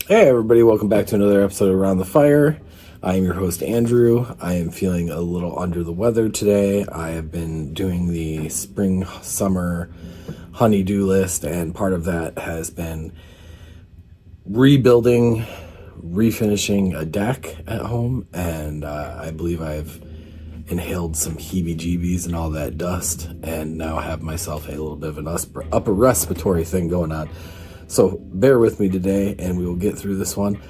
Hey everybody, welcome back to another episode of Around the Fire. I am your host Andrew. I am feeling a little under the weather today. I have been doing the spring summer honey-do list, and part of that has been rebuilding, refinishing a deck at home, and I believe I've inhaled some heebie-jeebies and all that dust, and now have myself a little bit of an upper respiratory thing going on. So bear with me today, and we will get through this one.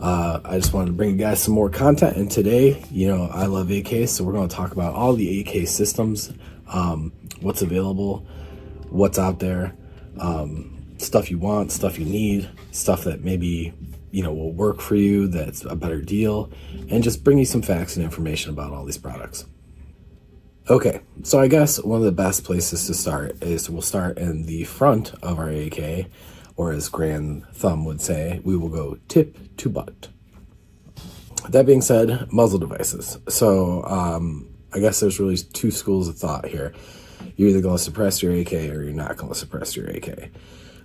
I just wanted to bring you guys some more content, and today, I love AKs, so we're going to talk about all the AK systems, what's available, what's out there, stuff you want, stuff you need, stuff that maybe will work for you, that's a better deal, and just bring you some facts and information about all these products. Okay, so I guess one of the best places to start is we'll start in the front of our AK, or as Grand Thumb would say, we will go tip to butt. That being said, muzzle devices. So I guess there's really two schools of thought here. You're either going to suppress your AK or you're not going to suppress your AK. If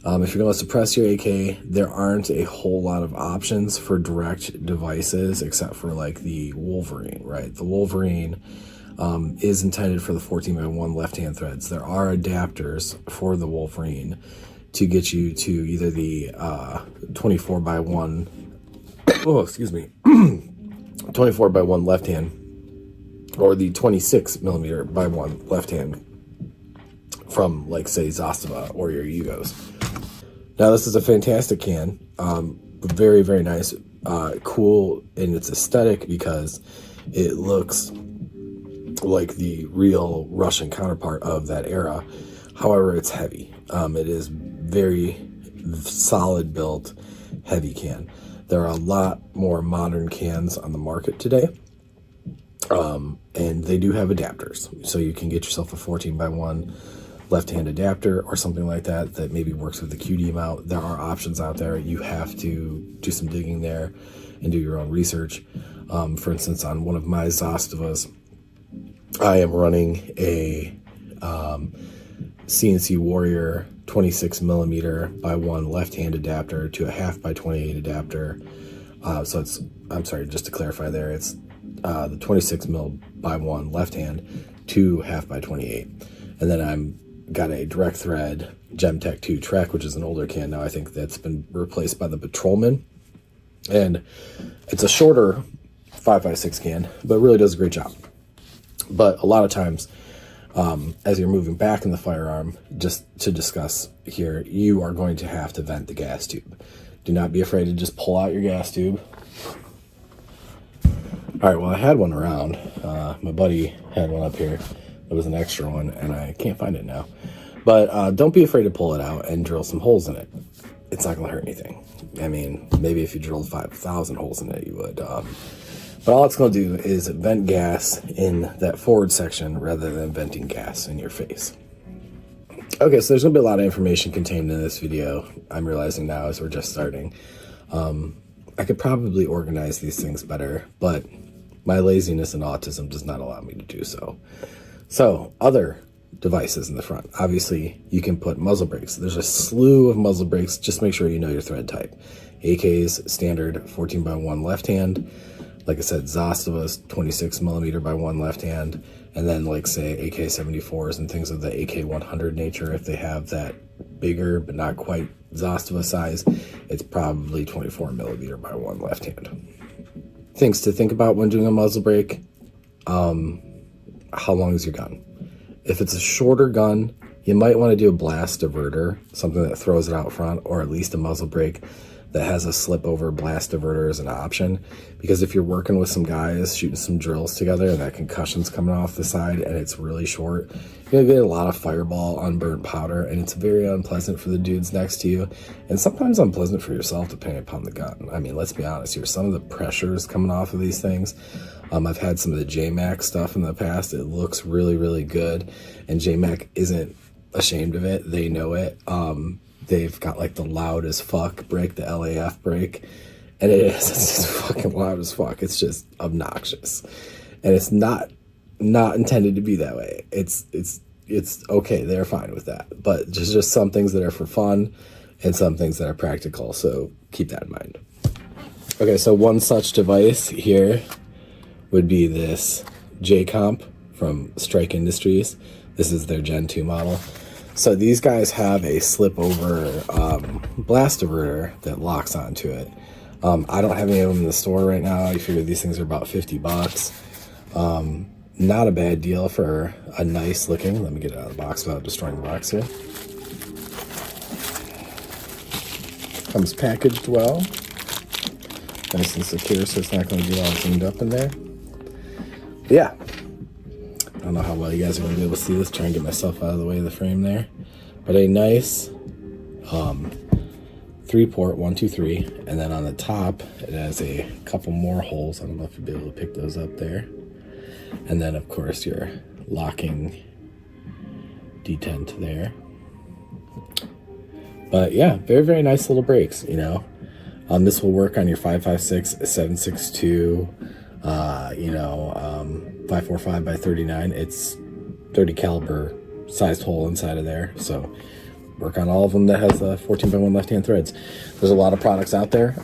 you're going to suppress your AK, there aren't a whole lot of options for direct devices except for like the Wolverine, right? The Wolverine is intended for the 14x1 left-hand threads. There are adapters for the Wolverine to get you to either the 24x1, 24x1 left hand, or the 26mm by 1 left hand from, like, say, Zastava or your Yugos. Now, this is a fantastic can, very, very nice, cool in its aesthetic because it looks like the real Russian counterpart of that era. However, it's heavy. It is very solid built, heavy can. There are a lot more modern cans on the market today, and they do have adapters. So you can get yourself a 14x1 left-hand adapter or something like that that maybe works with the QD mount. There are options out there. You have to do some digging there and do your own research. For instance, on one of my Zastavas, I am running a CNC Warrior 26mm by 1 left-hand adapter to a 1/2x28 adapter. So it's, I'm sorry, just to clarify there, it's the 26mm by 1 left-hand to 1/2x28. And then I'm got a direct thread Gemtech 2 Trek, which is an older can now. I think that's been replaced by the Patrolman. And it's a shorter 5.56 can, but it really does a great job. But a lot of times, as you're moving back in the firearm, just to discuss here, you are going to have to vent the gas tube. Do not be afraid to just pull out your gas tube. All right, well, I had one around. My buddy had one up here. It was an extra one, and I can't find it now. But don't be afraid to pull it out and drill some holes in it. It's not going to hurt anything. I mean, maybe if you drilled 5,000 holes in it, you would. But all it's going to do is vent gas in that forward section rather than venting gas in your face. Okay, so there's going to be a lot of information contained in this video. I'm realizing now as we're just starting. I could probably organize these things better, but my laziness and autism does not allow me to do so. So, other devices in the front. Obviously, you can put muzzle brakes. There's a slew of muzzle brakes. Just make sure you know your thread type. AK's standard 14x1 left hand. Like I said, Zastavas 26mm by 1 left hand, and then like say AK74s and things of the AK100 nature. If they have that bigger but not quite Zastava size, it's probably 24mm by 1 left hand. Things to think about when doing a muzzle brake: how long is your gun? If it's a shorter gun, you might want to do a blast diverter, something that throws it out front, or at least a muzzle brake that has a slip over blast diverter as an option, because if you're working with some guys shooting some drills together and that concussion's coming off the side and it's really short, you're gonna get a lot of fireball, unburnt powder, and it's very unpleasant for the dudes next to you, and sometimes unpleasant for yourself depending upon the gun. I mean, let's be honest here, some of the pressures coming off of these things, I've had some of the JMac stuff in the past. It looks really, really good, and JMac isn't ashamed of it. They know it. They've got like the loud as fuck brake, the LAF brake, and it's just fucking loud as fuck. It's just obnoxious, and it's not intended to be that way. It's okay. They're fine with that, but just some things that are for fun and some things that are practical. So keep that in mind. Okay, so one such device here would be this J-Comp from Strike Industries. This is their Gen 2 model. So these guys have a slip over blast diverter that locks onto it. I don't have any of them in the store right now. I figure these things are about 50 bucks. Not a bad deal for a nice looking. Let me get it out of the box without destroying the box here. Comes packaged well. Nice and secure, so it's not going to get all cleaned up in there. But yeah. I don't know how well you guys are going to be able to see this. Try and get myself out of the way of the frame there. But a nice 3-port, 1, 2, 3. And then on the top, it has a couple more holes. I don't know if you'll be able to pick those up there. And then, of course, your locking detent there. But yeah, very, very nice little brakes, you know. This will work on your 5.56, 7.62, 5.45 by 39. It's 30 caliber sized hole inside of there. So work on all of them that has 14x1 left-hand threads. There's a lot of products out there.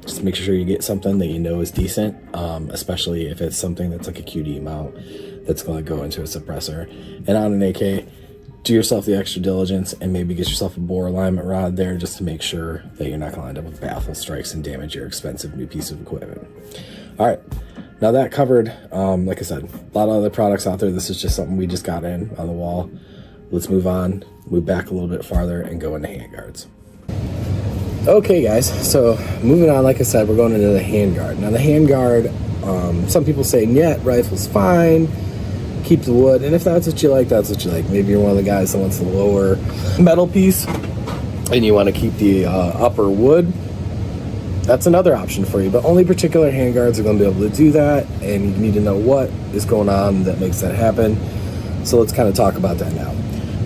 Just make sure you get something that you know is decent, especially if it's something that's like a QD mount that's going to go into a suppressor. And on an AK, do yourself the extra diligence and maybe get yourself a bore alignment rod there just to make sure that you're not going to end up with baffle strikes and damage your expensive new piece of equipment. All right, now that covered, like I said, a lot of other products out there. This is just something we just got in on the wall. Let's move on, move back a little bit farther and go into handguards. Okay guys, so moving on, like I said, we're going into the handguard. Now the handguard, some people say, "Nyet, rifle's fine, keep the wood." And if that's what you like, that's what you like. Maybe you're one of the guys that wants the lower metal piece and you want to keep the upper wood. That's another option for you, but only particular handguards are going to be able to do that, and you need to know what is going on that makes that happen. So let's kind of talk about that now.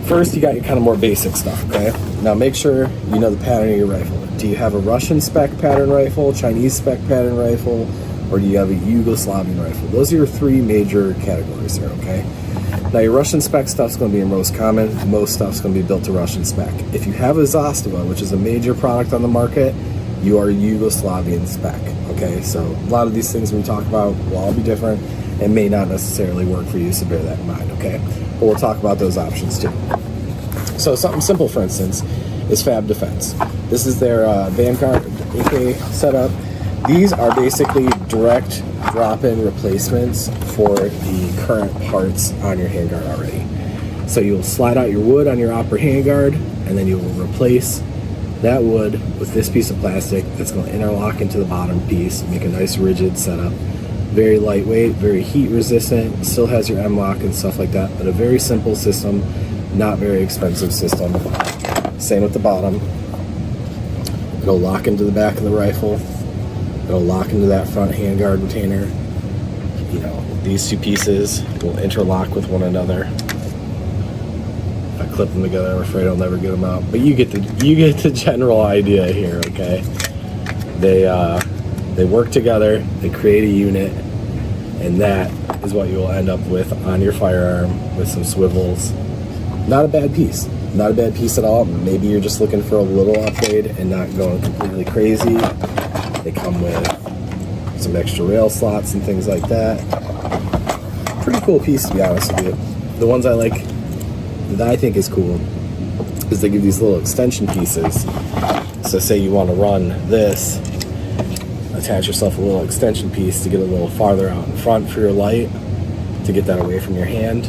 First, you got your kind of more basic stuff, okay? Now make sure you know the pattern of your rifle. Do you have a Russian spec pattern rifle, Chinese spec pattern rifle, or do you have a Yugoslavian rifle? Those are your three major categories there, okay? Now your Russian spec stuff's going to be your most common. Most stuff's going to be built to Russian spec. If you have a Zastava, which is a major product on the market, you are Yugoslavian spec, okay? So a lot of these things we talk about will all be different and may not necessarily work for you, so bear that in mind, okay? But we'll talk about those options too. So something simple, for instance, is Fab Defense. This is their Vanguard AK setup. These are basically direct drop-in replacements for the current parts on your handguard already. So you'll slide out your wood on your upper handguard, and then you will replace that wood with this piece of plastic that's going to interlock into the bottom piece, make a nice rigid setup. Very lightweight, very heat resistant, still has your M-lock and stuff like that, but a very simple system, not very expensive system. Same with the bottom. It'll lock into the back of the rifle. It'll lock into that front handguard retainer. You know, these two pieces will interlock with one another. If I clip them together, I'm afraid I'll never get them out. But you get the general idea here, okay? They work together, they create a unit, and that is what you will end up with on your firearm with some swivels. Not a bad piece. Not a bad piece at all. Maybe you're just looking for a little upgrade and not going completely crazy. They come with some extra rail slots and things like that. Pretty cool piece, to be honest with you. The ones I like, that I think is cool, is they give these little extension pieces. So say you want to run this, attach yourself a little extension piece to get a little farther out in front for your light, to get that away from your hand.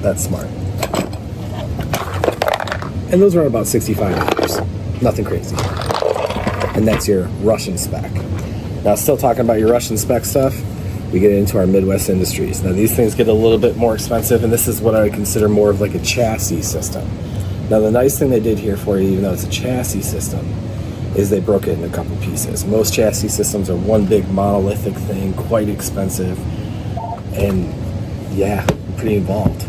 That's smart. And those are about $65. Nothing crazy. And that's your Russian spec. Now, still talking about your Russian spec stuff, we get into our Midwest Industries. Now, these things get a little bit more expensive, and this is what I would consider more of like a chassis system. Now, the nice thing they did here for you, even though it's a chassis system, is they broke it into a couple pieces. Most chassis systems are one big monolithic thing, quite expensive, and yeah, pretty involved.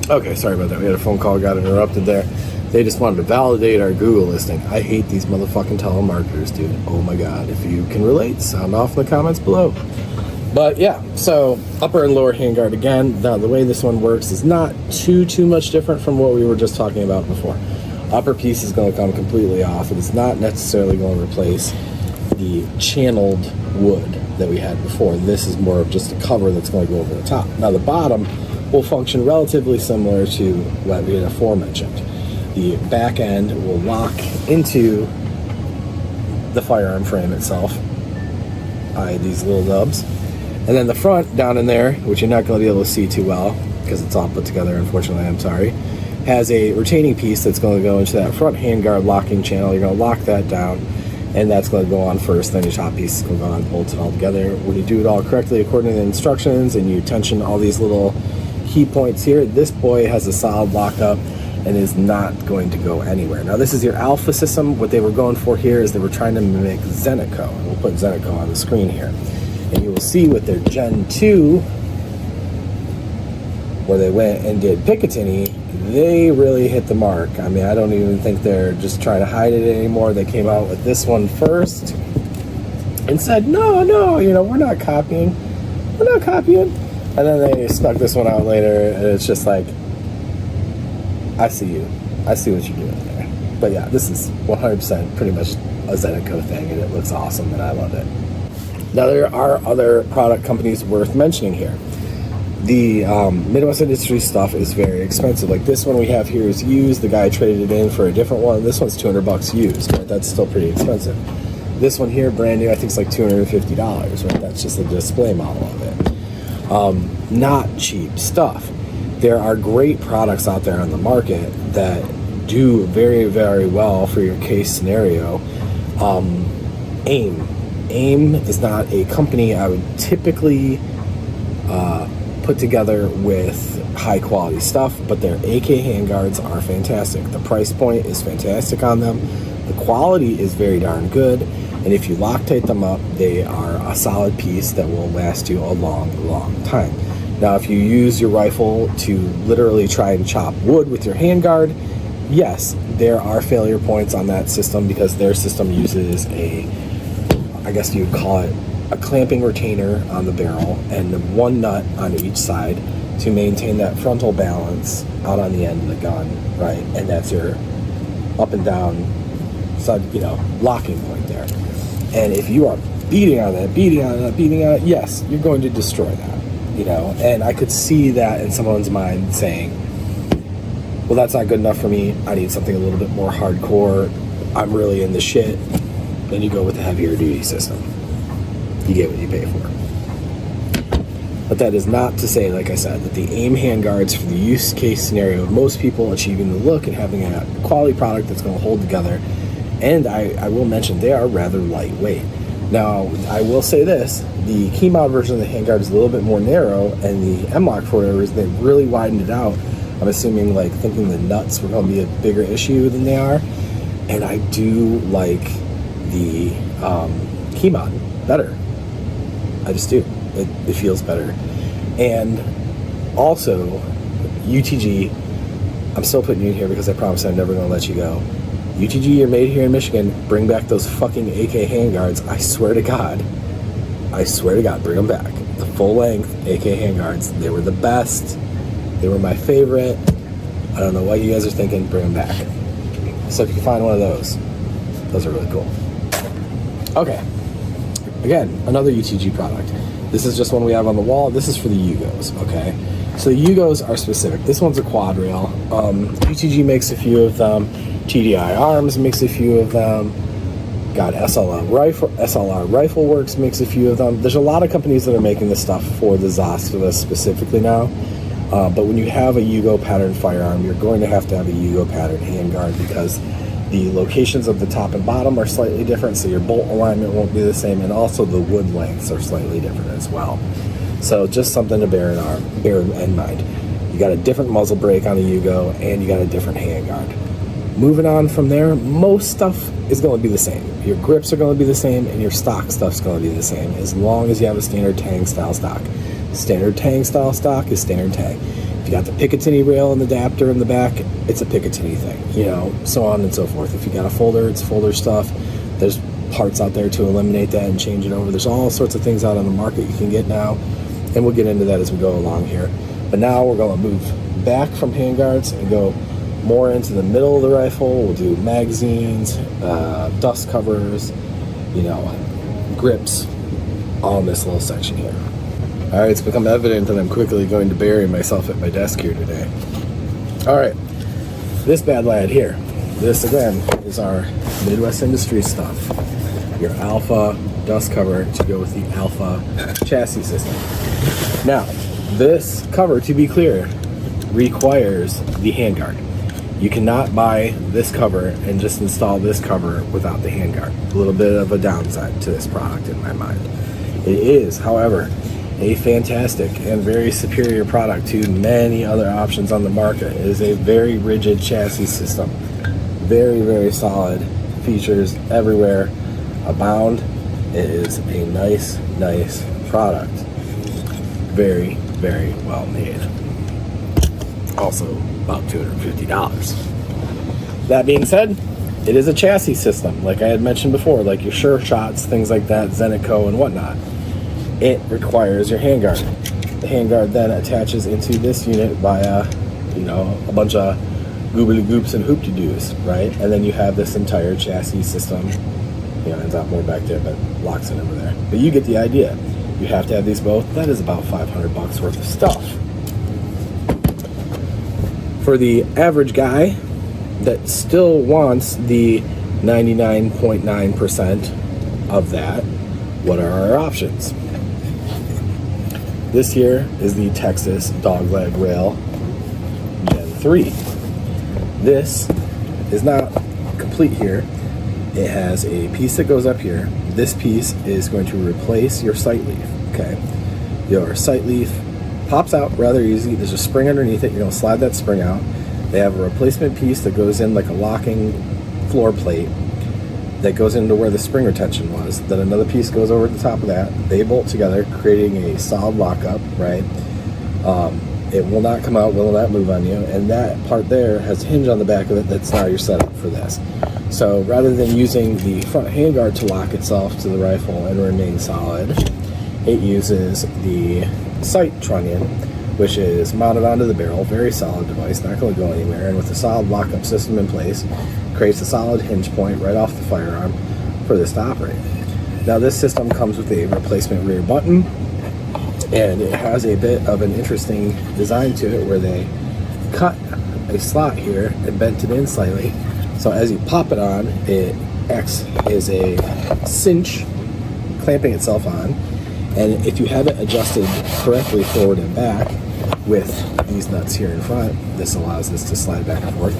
Okay, sorry about that. We had a phone call, got interrupted there. They just wanted to validate our Google listing. I hate these motherfucking telemarketers, dude. Oh my God. If you can relate, sound off in the comments below. But yeah, so upper and lower handguard again. Now, the way this one works is not too much different from what we were just talking about before. Upper piece is going to come completely off. It is not necessarily going to replace the channeled wood that we had before. This is more of just a cover that's going to go over the top. Now the bottom will function relatively similar to what we had aforementioned. The back end will lock into the firearm frame itself by these little nubs. And then the front down in there, which you're not going to be able to see too well because it's all put together, unfortunately, I'm sorry, has a retaining piece that's going to go into that front handguard locking channel. You're going to lock that down, and that's going to go on first. Then your top piece is going to go on, bolt it all together. When you do it all correctly according to the instructions and you tension all these little key points here, this boy has a solid lockup and is not going to go anywhere. Now this is your alpha system. What they were going for here is they were trying to mimic Zenitco, and we'll put Zenitco on the screen here. And you will see with their Gen 2, where they went and did Picatinny, they really hit the mark. I mean, I don't even think they're just trying to hide it anymore. They came out with this one first and said, no, you know, we're not copying. And then they snuck this one out later, and it's just like, I see you. I see what you're doing there. But yeah, this is 100% pretty much a Zenitco thing, and it looks awesome, and I love it. Now, there are other product companies worth mentioning here. The Midwest Industries stuff is very expensive. Like this one we have here is used. The guy traded it in for a different one. This one's $200 used, right? That's still pretty expensive. This one here, brand new, I think it's like $250, right? That's just the display model of it. Not cheap stuff. There are great products out there on the market that do very, very well for your case scenario. AIM is not a company I would typically put together with high quality stuff, but their AK handguards are fantastic. The price point is fantastic on them. The quality is very darn good, and if you Loctite them up, they are a solid piece that will last you a long, long time. Now, if you use your rifle to literally try and chop wood with your handguard, yes, there are failure points on that system because their system uses I guess you would call it a clamping retainer on the barrel and one nut on each side to maintain that frontal balance out on the end of the gun, right? And that's your up and down side, locking point there. And if you are beating on it, yes, you're going to destroy that, And I could see that in someone's mind saying, well, that's not good enough for me. I need something a little bit more hardcore. I'm really in the shit. Then you go with the heavier duty system. You get what you pay for. But that is not to say, like I said, that the AIM handguards for the use case scenario of most people achieving the look and having a quality product that's going to hold together. And I will mention they are rather lightweight. Now, I will say this, the key mod version of the handguard is a little bit more narrow, and the M-Lock, for whatever reason, they really widened it out. I'm assuming, thinking the nuts were going to be a bigger issue than they are. And I do like the key mod better. I just do. It feels better. And also, UTG, I'm still putting you in here because I promise I'm never going to let you go. UTG, you're made here in Michigan. Bring back those fucking AK handguards. I swear to God, bring them back. The full-length AK handguards. They were the best. They were my favorite. I don't know what you guys are thinking. Bring them back. So if you can find one of those are really cool. Okay. Again, another UTG product. This is just one we have on the wall. This is for the Yugos, okay? So the Yugos are specific. This one's a quad rail. UTG makes a few of them. TDI Arms makes a few of them. God, SLR Rifle Works makes a few of them. There's a lot of companies that are making this stuff for the Zastava specifically now. But when you have a Yugo pattern firearm, you're going to have a Yugo pattern handguard because the locations of the top and bottom are slightly different, so your bolt alignment won't be the same, and also the wood lengths are slightly different as well. So just something to bear in mind. You got a different muzzle brake on the Yugo, and you got a different handguard. Moving on from there, most stuff is going to be the same. Your grips are going to be the same, and your stock stuff's going to be the same, as long as you have a standard Tang style stock. Standard Tang style stock is standard Tang. If you got the Picatinny rail and the adapter in the back, it's a Picatinny thing, so on and so forth. If you got a folder, it's folder stuff. There's parts out there to eliminate that and change it over. There's all sorts of things out on the market you can get now, and we'll get into that as we go along here. But now we're going to move back from handguards and go more into the middle of the rifle, we'll do magazines, dust covers, grips, all in this little section here. All right, it's become evident that I'm quickly going to bury myself at my desk here today. All right, this bad lad here. This, again, is our Midwest Industries stuff. Your Alpha dust cover to go with the Alpha chassis system. Now, this cover, to be clear, requires the handguard. You cannot buy this cover and just install this cover without the handguard. A little bit of a downside to this product in my mind. It is, however, a fantastic and very superior product to many other options on the market. It is a very rigid chassis system. Very, very solid. Features everywhere abound. It is a nice product. Very, very well made. Also about $250. That being said, it is a chassis system, like I had mentioned before, like your Sure Shots, things like that, Zenico and whatnot. It requires your handguard. The handguard then attaches into this unit via, a bunch of goobly goops and hoop-de-doos, right? And then you have this entire chassis system. Ends up more back there, but locks in over there. But you get the idea. You have to have these both. That is about $500 worth of stuff. For the average guy that still wants the 99.9% of that, what are our options? This here is the Texas Dogleg Rail Gen 3. This is not complete here. It has a piece that goes up here. This piece is going to replace your sight leaf, okay? Your sight leaf pops out rather easy. There's a spring underneath it. You're gonna slide that spring out. They have a replacement piece that goes in like a locking floor plate that goes into where the spring retention was. Then another piece goes over the top of that. They bolt together, creating a solid lockup, right? It will not come out, will not move on you. And that part there has a hinge on the back of it that's now your setup for this. So rather than using the front handguard to lock itself to the rifle and remain solid, it uses the sight trunnion, which is mounted onto the barrel. Very solid device, not going to go anywhere. And with a solid lockup system in place, creates a solid hinge point right off the firearm for this to operate. Now this system comes with a replacement rear button, and it has a bit of an interesting design to it where they cut a slot here and bent it in slightly. So as you pop it on, it acts as a cinch, clamping itself on. And if you have it adjusted correctly forward and back with these nuts here in front, this allows this to slide back and forth.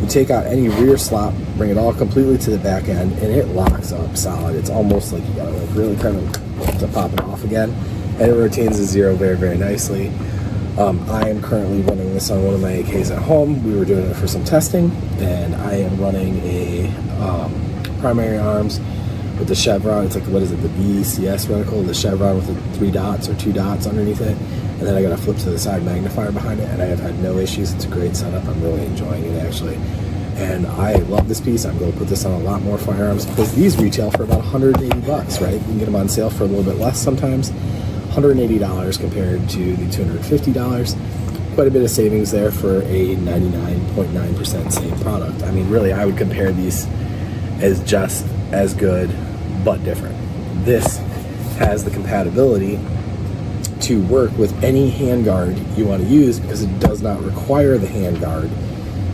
You take out any rear slot, bring it all completely to the back end, and it locks up solid. It's almost like you gotta really kind of to pop it off again. And it retains the zero very, very nicely. I am currently running this on one of my AKs at home. We were doing it for some testing, and I am running a primary arms with the chevron. It's like, what is it, the BCS reticle, the chevron with the 3 dots or 2 dots underneath it. And then I got a flip to the side magnifier behind it, and I have had no issues. It's a great setup. I'm really enjoying it, actually. And I love this piece. I'm going to put this on a lot more firearms because these retail for about $180, right? You can get them on sale for a little bit less sometimes. $180 compared to the $250. Quite a bit of savings there for a 99.9% same product. I mean, really, I would compare these as just as good, but different. This has the compatibility to work with any handguard you want to use because it does not require the handguard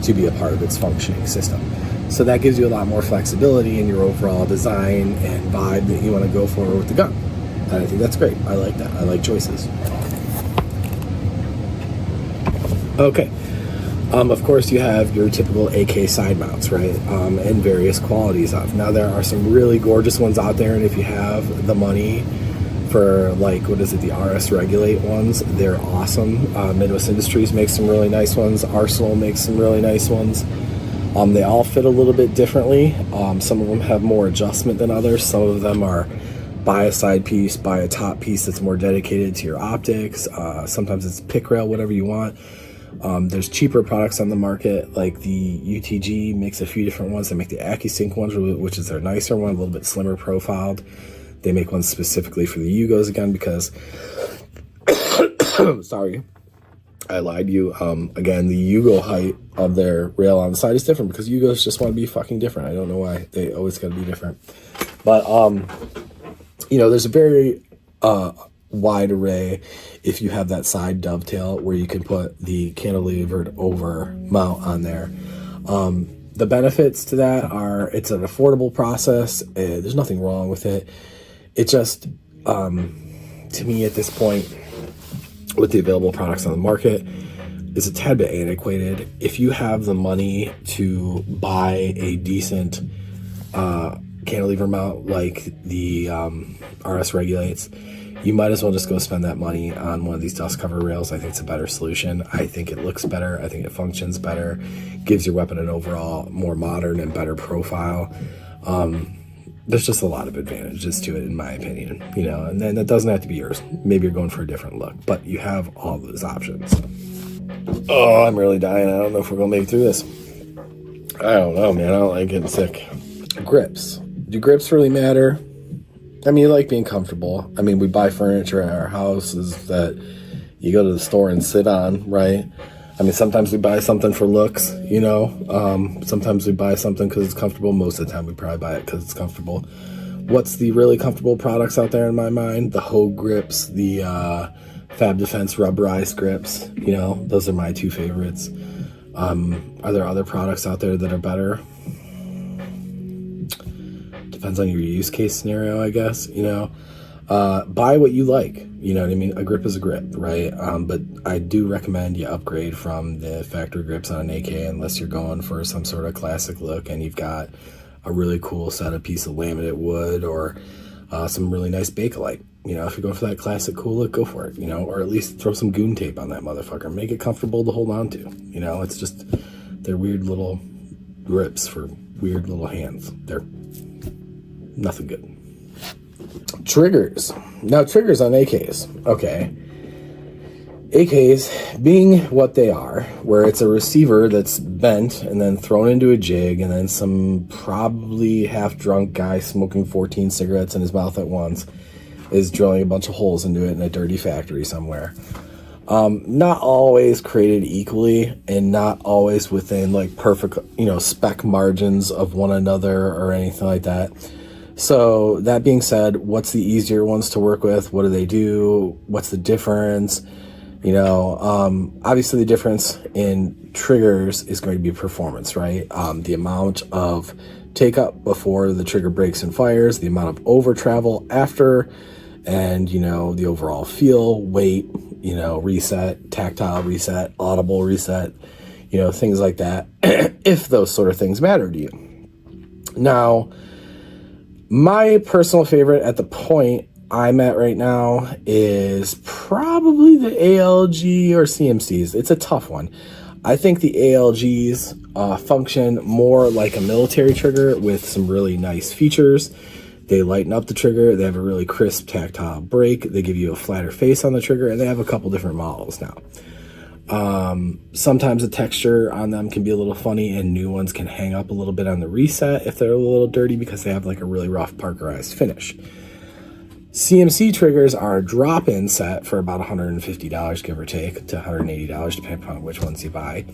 to be a part of its functioning system. So that gives you a lot more flexibility in your overall design and vibe that you want to go for with the gun. And I think that's great. I like that. I like choices. Okay. Of course, you have your typical AK side mounts, right? And various qualities of. Now, there are some really gorgeous ones out there, and if you have the money for, like, what is it, the RS Regulate ones, they're awesome. Midwest Industries makes some really nice ones. Arsenal makes some really nice ones. They all fit a little bit differently. Some of them have more adjustment than others. Some of them are buy a side piece, buy a top piece that's more dedicated to your optics. Sometimes it's pick rail, whatever you want. There's cheaper products on the market, like the UTG makes a few different ones. They make the AK47 ones, which is their nicer one, a little bit slimmer profiled. They make ones specifically for the Yugos again because, sorry, I lied to you. Again, the Yugo height of their rail on the side is different because Yugos just want to be fucking different. I don't know why. They always got to be different. But, you know, there's a very wide array if you have that side dovetail where you can put the cantilevered over mount on there. The benefits to that are it's an affordable process. There's nothing wrong with it. It just, to me at this point, with the available products on the market, is a tad bit antiquated. If you have the money to buy a decent cantilever mount like the RS Regulates, you might as well just go spend that money on one of these dust cover rails. I think it's a better solution. I think it looks better. I think it functions better, gives your weapon an overall more modern and better profile. There's just a lot of advantages to it, in my opinion, you know, and then that doesn't have to be yours. Maybe you're going for a different look, but you have all those options. Oh, I'm really dying. I don't know if we're going to make it through this. I don't know, man. I don't like getting sick. Grips. Do grips really matter? I mean, you like being comfortable. I mean, we buy furniture at our houses that you go to the store and sit on, right? I mean, sometimes we buy something for looks, you know. Sometimes we buy something because it's comfortable. Most of the time we probably buy it because it's comfortable. What's the really comfortable products out there in my mind? The Hogue grips, the Fab Defense rubberized grips. You know, those are my two favorites. Are there other products out there that are better? Depends on your use case scenario, I guess, you know. Buy what you like, you know what I mean? A grip is a grip, right? But I do recommend you upgrade from the factory grips on an AK unless you're going for some sort of classic look and you've got a really cool set of piece of laminate wood or some really nice Bakelite. You know, if you're going for that classic cool look, go for it, you know, or at least throw some goon tape on that motherfucker. Make it comfortable to hold on to, you know? It's just, they're weird little grips for weird little hands. They're nothing good. Triggers. Now, triggers on AKs. Okay. AKs being what they are, where it's a receiver that's bent and then thrown into a jig, and then some probably half-drunk guy smoking 14 cigarettes in his mouth at once is drilling a bunch of holes into it in a dirty factory somewhere. Not always created equally and not always within like perfect, you know, spec margins of one another or anything like that. So that being said, what's the easier ones to work with? What do they do? What's the difference? You know, obviously the difference in triggers is going to be performance, right? The amount of take up before the trigger breaks and fires, the amount of over travel after, and, you know, the overall feel, weight, you know, reset, tactile reset, audible reset, you know, things like that, if those sort of things matter to you. Now, my personal favorite at the point I'm at right now is probably the ALG or CMCs. It's a tough one. I think the ALGs function more like a military trigger with some really nice features. They lighten up the trigger. They have a really crisp tactile break. They give you a flatter face on the trigger, and they have a couple different models now. Sometimes the texture on them can be a little funny, and new ones can hang up a little bit on the reset if they're a little dirty because they have like a really rough parkerized finish. CMC triggers are a drop-in set for about $150, give or take, to $180, depending upon which ones you buy.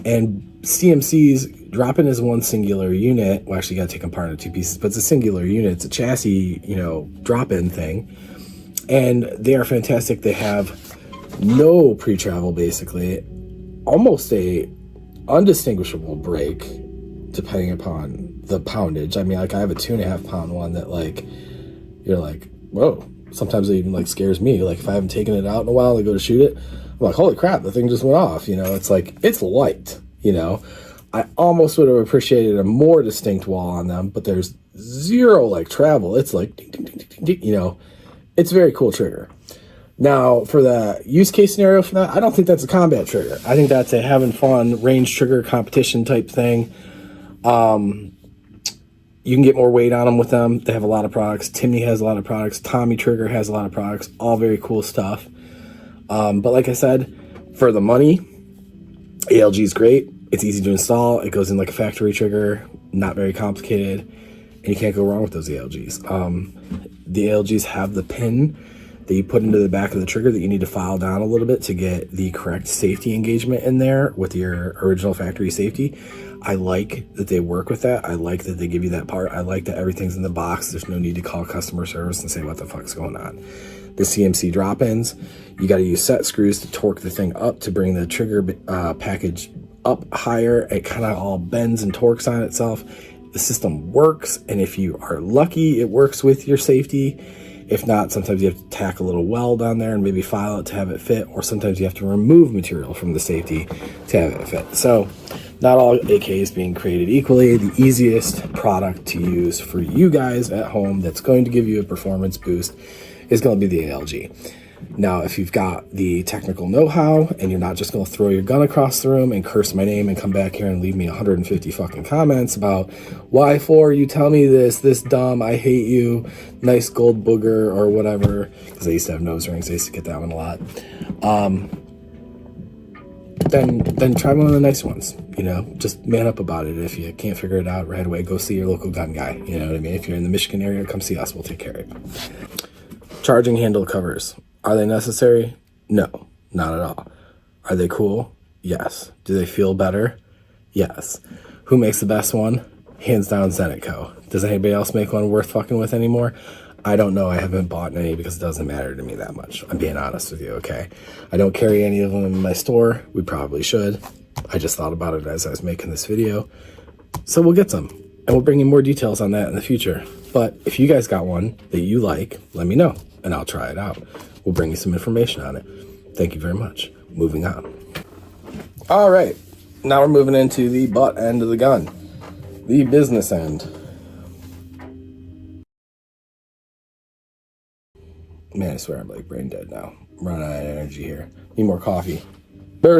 And CMCs, drop-in is one singular unit. Well, actually, you got to take them apart into two pieces, but it's a singular unit. It's a chassis, you know, drop-in thing. And they are fantastic. They have no pre-travel, basically. Almost a undistinguishable break, depending upon the poundage. I mean, like, I have a 2.5 pound one that, like, you're like, whoa. Sometimes it even like scares me. Like if I haven't taken it out in a while, I go to shoot it, I'm like, holy crap, the thing just went off. You know, it's like, it's light, you know. I almost would have appreciated a more distinct wall on them, but there's zero like travel. It's like, ding, ding, ding, ding, ding, you know, it's a very cool trigger. Now for the use case scenario for that, I don't think that's a combat trigger. I think that's a having fun range trigger competition type thing. You can get more weight on them with them. They have a lot of products. Timney has a lot of products. Tommy Trigger has a lot of products. All very cool stuff. But like I said, for the money, ALG is great. It's easy to install. It goes in like a factory trigger. Not very complicated. And you can't go wrong with those ALGs. The ALGs have the pin that you put into the back of the trigger that you need to file down a little bit to get the correct safety engagement in there with your original factory safety. I like that they work with that. I like that they give you that part. I like that everything's in the box. There's no need to call customer service and say what the fuck's going on. The CMC drop-ins, you got to use set screws to torque the thing up to bring the trigger package up higher. It kind of all bends and torques on itself. The system works, and if you are lucky, it works with your safety. If not, sometimes you have to tack a little weld on there and maybe file it to have it fit, or sometimes you have to remove material from the safety to have it fit. So not all AK is being created equally. The easiest product to use for you guys at home that's going to give you a performance boost is going to be the ALG. Now, if you've got the technical know-how and you're not just going to throw your gun across the room and curse my name and come back here and leave me 150 fucking comments about why for you tell me this dumb, I hate you, nice gold booger or whatever, because I used to have nose rings. I used to get that one a lot. Then try one of the nice ones, you know, just man up about it. If you can't figure it out right away, go see your local gun guy. You know what I mean? If you're in the Michigan area, come see us. We'll take care of it. Charging handle covers. Are they necessary? No, not at all. Are they cool? Yes. Do they feel better? Yes. Who makes the best one? Hands down, Zenit Co. Does anybody else make one worth fucking with anymore? I don't know. I haven't bought any because it doesn't matter to me that much. I'm being honest with you, okay? I don't carry any of them in my store. We probably should. I just thought about it as I was making this video. So we'll get some, and we'll bring you more details on that in the future. But if you guys got one that you like, let me know, and I'll try it out. We'll bring you some information on it. Thank you very much. Moving on. All right. Now we're moving into the butt end of the gun. The business end. Man, I swear I'm like brain dead now. I'm running out of energy here. Need more coffee. All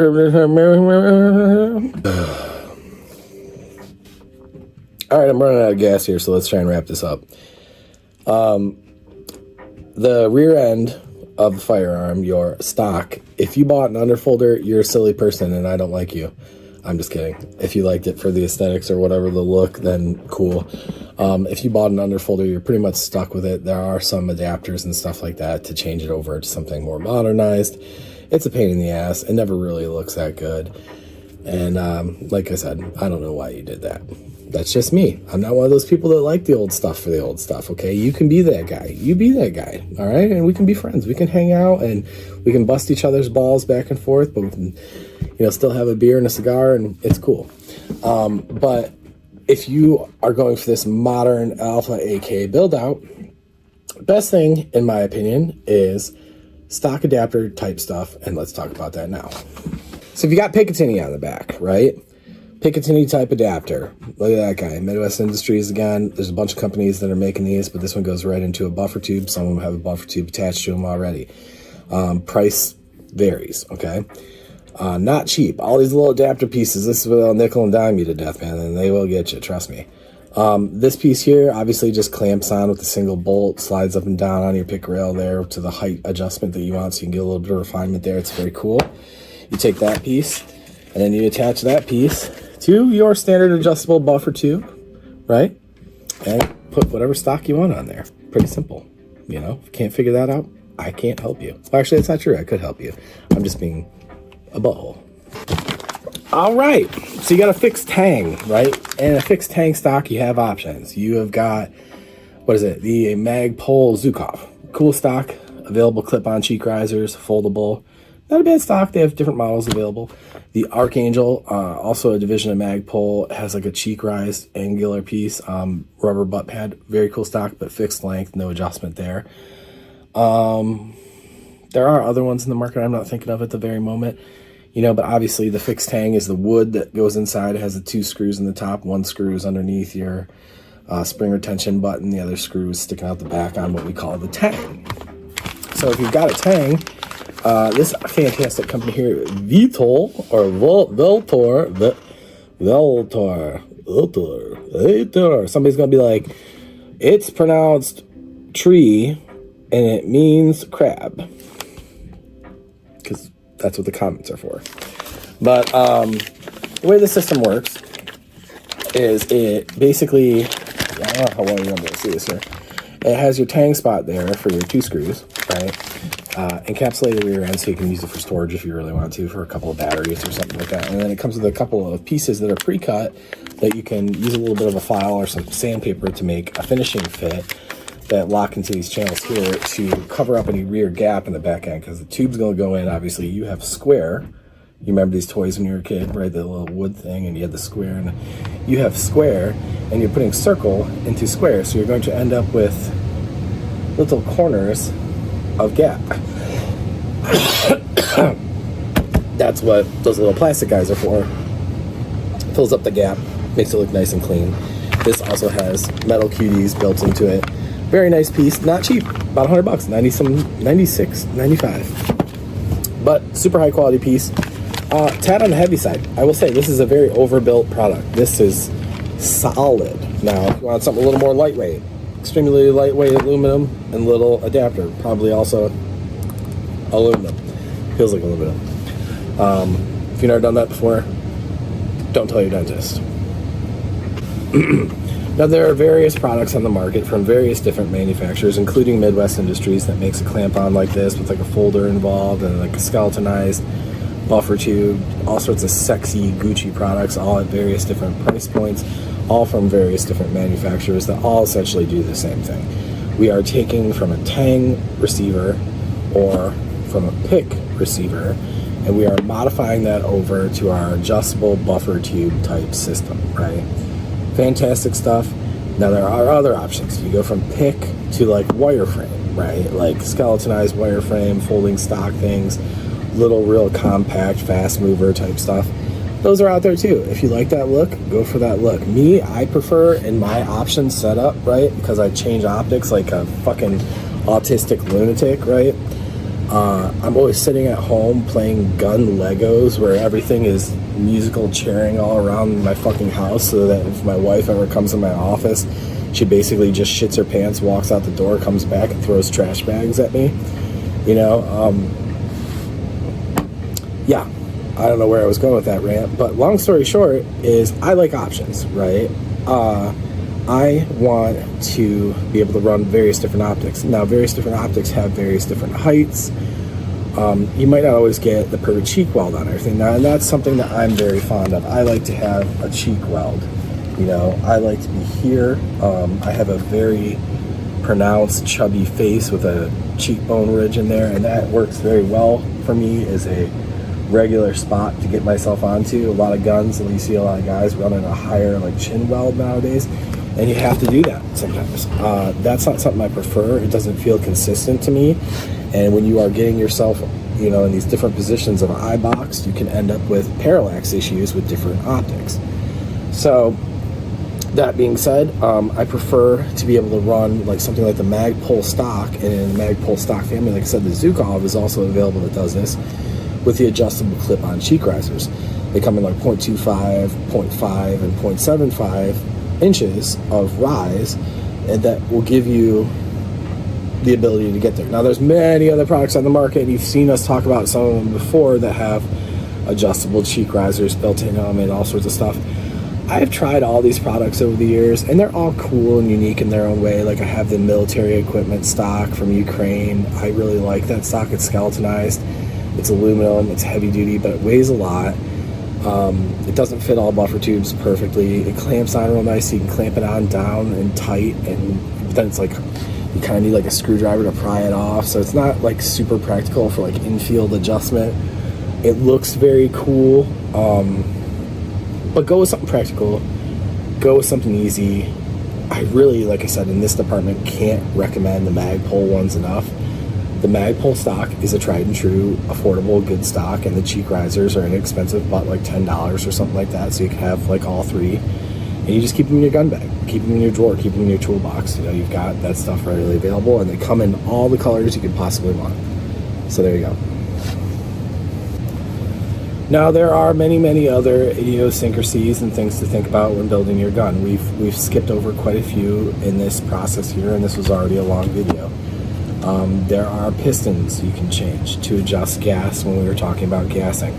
right, I'm running out of gas here, so let's try and wrap this up. The rear end of the firearm, your stock, if you bought an underfolder, you're a silly person and I don't like you. I'm just kidding. If you liked it for the aesthetics or whatever the look, then cool. If you bought an underfolder, you're pretty much stuck with it. There are some adapters and stuff like that to change it over to something more modernized. It's a pain in the ass. It never really looks that good. And like I said, I don't know why you did that. That's just me. I'm not one of those people that like the old stuff for the old stuff, okay? You can be that guy. You be that guy, all right? And we can be friends. We can hang out, and we can bust each other's balls back and forth, but we can, you know, still have a beer and a cigar, and it's cool. But if you are going for this modern Alpha AK build-out, best thing, in my opinion, is stock adapter type stuff, and let's talk about that now. So if you got Picatinny on the back, right? Picatinny type adapter. Look at that guy. Midwest Industries again. There's a bunch of companies that are making these, but this one goes right into a buffer tube. Some of them have a buffer tube attached to them already. Price varies, okay? Not cheap. All these little adapter pieces, this is what they'll nickel and dime you to death, man, and they will get you, trust me. This piece here obviously just clamps on with a single bolt, slides up and down on your pick rail there to the height adjustment that you want, so you can get a little bit of refinement there. It's very cool. You take that piece, and then you attach that piece to your standard adjustable buffer tube, right? And put whatever stock you want on there. Pretty simple, you know? If you can't figure that out, I can't help you. Well, actually, that's not true. I could help you. I'm just being a butthole. All right, so you got a fixed tang, right? And a fixed tang stock, you have options. You have got, what is it? The Magpul Zukov. Cool stock, available clip-on cheek risers, foldable. Not a bad stock. They have different models available. The Archangel, also a division of Magpul, has like a cheek rise angular piece, rubber butt pad. Very cool stock, but fixed length, no adjustment there. There are other ones in the market I'm not thinking of at the very moment. You know, but obviously the fixed tang is the wood that goes inside. It has the 2 screws in the top. One screw is underneath your spring retention button. The other screw is sticking out the back on what we call the tang. So if you've got a tang, this fantastic company here, Vitol or Veltor. Somebody's going to be like, it's pronounced tree and it means crab. Because that's what the comments are for. But the way the system works is it basically, I don't know how well you're able to see this here. It has your tang spot there for your 2 screws. right? Encapsulated rear end, so you can use it for storage if you really want to, for a couple of batteries or something like that. And then it comes with a couple of pieces that are pre-cut that you can use a little bit of a file or some sandpaper to make a finishing fit that lock into these channels here to cover up any rear gap in the back end, because the tube's going to go in. Obviously, you have square. You remember these toys when you were a kid, right? The little wood thing, and you had the square, and you have square, and you're putting circle into square, so you're going to end up with little corners of gap. That's what those little plastic guys are for. Fills up the gap, makes it look nice and clean. This also has metal QDs built into it. Very nice piece, not cheap, about $100, 96, 95. But super high quality piece. Tad on the heavy side. I will say this is a very overbuilt product. This is solid. Now, if you want something a little more lightweight, extremely lightweight aluminum and little adapter, probably also aluminum. Feels like aluminum. If you've never done that before, don't tell your dentist. Now, there are various products on the market from various different manufacturers, including Midwest Industries, that makes a clamp-on like this with like a folder involved and like a skeletonized buffer tube, all sorts of sexy Gucci products, all at various different price points, all from various different manufacturers that all essentially do the same thing. We are taking from a Tang receiver or from a PIC receiver, and we are modifying that over to our adjustable buffer tube type system, right? Fantastic stuff. Now, there are other options. You go from PIC to like wireframe, right? Like skeletonized wireframe, folding stock things, little real compact fast mover type stuff. Those are out there too. If you like that look, go for that look. Me, I prefer in my option setup, right, because I change optics like a fucking autistic lunatic, right? I'm always sitting at home playing gun Legos where everything is musical chairing all around my fucking house, so that if my wife ever comes in my office, she basically just shits her pants, walks out the door, comes back and throws trash bags at me, you know? Yeah, I don't know where I was going with that rant, but long story short is I like options, right? I want to be able to run various different optics. Now, various different optics have various different heights. You might not always get the perfect cheek weld on everything. Now, and that's something that I'm very fond of. I like to have a cheek weld. You know, I like to be here. I have a very pronounced chubby face with a cheekbone ridge in there, and that works very well for me as a regular spot to get myself onto. A lot of guns, and you see a lot of guys running a higher like chin weld nowadays, and you have to do that sometimes. That's not something I prefer. It doesn't feel consistent to me, and when you are getting yourself, you know, in these different positions of an eye box, you can end up with parallax issues with different optics. So that being said, I prefer to be able to run like something like the Magpul stock, and in the Magpul stock family, like I said, the Zukov is also available that does this with the adjustable clip-on cheek risers. They come in like 0.25, 0.5, and 0.75 inches of rise, and that will give you the ability to get there. Now, there's many other products on the market, and you've seen us talk about some of them before that have adjustable cheek risers built in them and all sorts of stuff. I've tried all these products over the years, and they're all cool and unique in their own way. Like, I have the military equipment stock from Ukraine. I really like that stock. It's skeletonized. It's aluminum, it's heavy duty, but it weighs a lot. It doesn't fit all buffer tubes perfectly. It clamps on real nice, so you can clamp it on down and tight, and then it's like you kind of need like a screwdriver to pry it off, so it's not like super practical for like in-field adjustment. It looks very cool, but go with something practical, go with something easy. I really, like I said, in this department, can't recommend the Magpul ones enough. The Magpul stock is a tried and true, affordable, good stock, and the cheek risers are inexpensive, about like $10 or something like that, so you can have like all three, and you just keep them in your gun bag, keep them in your drawer, keep them in your toolbox. You know, you've got that stuff readily available, and they come in all the colors you could possibly want. So there you go. Now, there are many, many other idiosyncrasies and things to think about when building your gun. We've skipped over quite a few in this process here, and this was already a long video. There are pistons you can change to adjust gas when we were talking about gassing.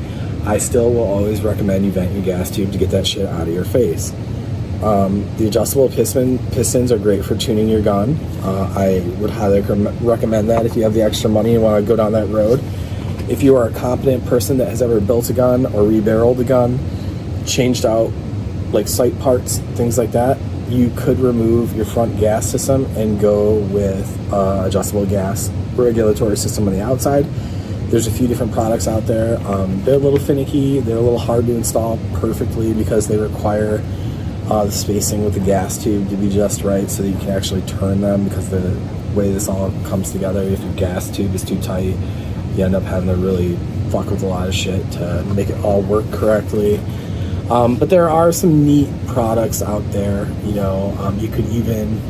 I still will always recommend you vent your gas tube to get that shit out of your face. The adjustable pistons are great for tuning your gun. I would highly recommend that if you have the extra money and want to go down that road. If you are a competent person that has ever built a gun or rebarreled a gun, changed out like sight parts, things like that, you could remove your front gas system and go with adjustable gas regulatory system on the outside. There's a few different products out there. They're a little finicky. They're a little hard to install perfectly because they require the spacing with the gas tube to be just right so that you can actually turn them, because the way this all comes together, if your gas tube is too tight, you end up having to really fuck with a lot of shit to make it all work correctly. But there are some neat products out there. You know, you could even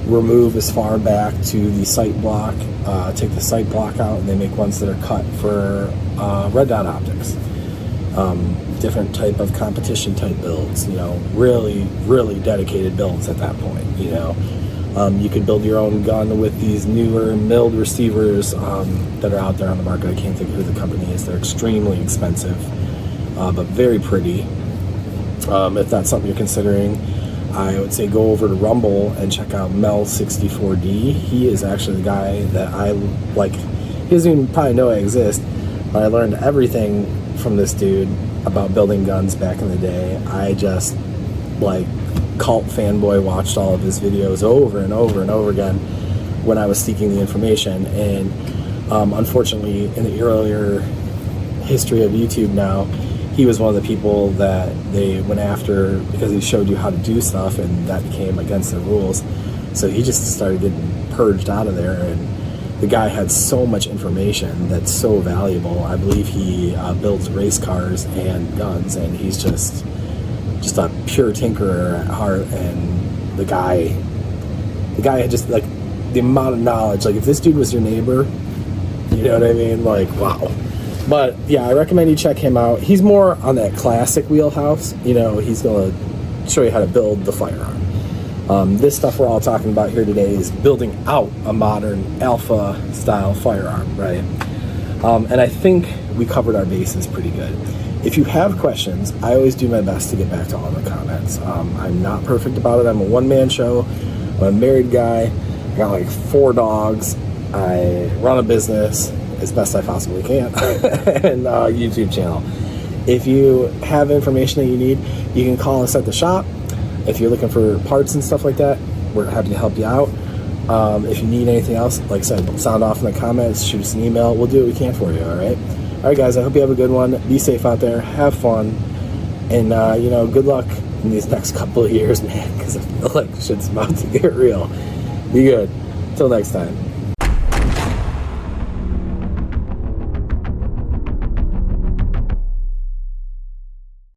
remove as far back to the sight block, take the sight block out, and they make ones that are cut for red dot optics. Different type of competition type builds, you know, really dedicated builds at that point, you know. You could build your own gun with these newer milled receivers that are out there on the market. I can't think of who the company is. They're extremely expensive, but very pretty. If that's something you're considering, I would say go over to Rumble and check out Mel64D. He is actually the guy that I like. He doesn't even probably know I exist, but I learned everything from this dude about building guns back in the day. I just like cult fanboy watched all of his videos over and over and over again when I was seeking the information. And unfortunately, in the earlier history of YouTube now, he was one of the people that they went after because he showed you how to do stuff, and that became against the rules. So he just started getting purged out of there, and the guy had so much information that's so valuable. I believe he builds race cars and guns, and he's just a pure tinkerer at heart. And the guy had just like the amount of knowledge. Like if this dude was your neighbor, you know what I mean? Like, wow. But yeah, I recommend you check him out. He's more on that classic wheelhouse. You know, he's going to show you how to build the firearm. This stuff we're all talking about here today is building out a modern alpha style firearm, right? And I think we covered our bases pretty good. If you have questions, I always do my best to get back to all the comments. I'm not perfect about it. I'm a one-man show. I'm a married guy. I got like 4 dogs. I run a business as best I possibly can, and YouTube channel. If you have information that you need, you can call us at the shop. If you're looking for parts and stuff like that, we're happy to help you out. If you need anything else, like I said, sound off in the comments, shoot us an email. We'll do what we can for you, all right? All right, guys, I hope you have a good one. Be safe out there. Have fun. And, you know, good luck in these next couple of years, man, because I feel like shit's about to get real. Be good. Until next time.